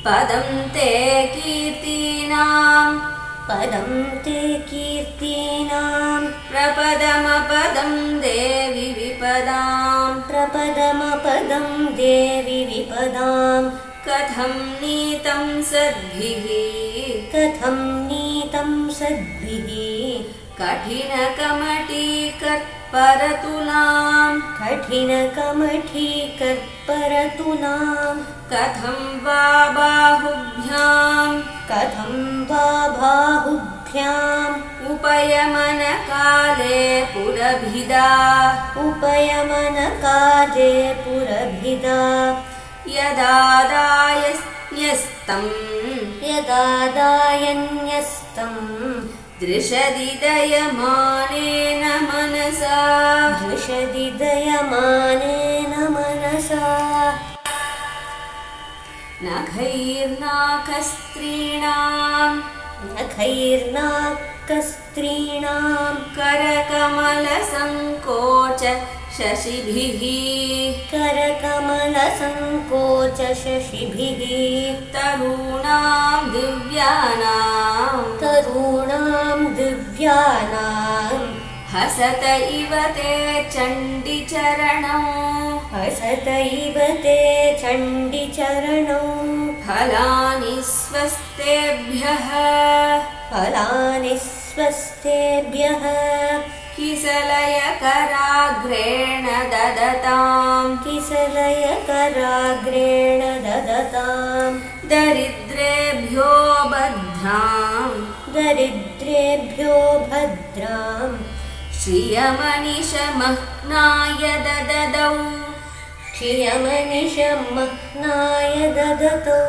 पदं ते कीर्तीनां प्रपदमपदं देवि विपदां कथं नीतं सद्भिः कठिनकमठीकर्परतुलां कथं वा बाहुभ्याम् उपयमनकाले पुरभिदा यदादायन्यस्तं दृशदिदयमानेन मनसा नखैर्नाकस्त्रीणां करकमलसङ्कोच शशिभिः तरूणां दिव्यानां हसत इव ते चण्डिचरणौ फलानि स्वस्तेभ्यः किसलयकराग्रेण ददतां दरिद्रेभ्यो भद्रां श्रियमनिशमह्नाय ददतौ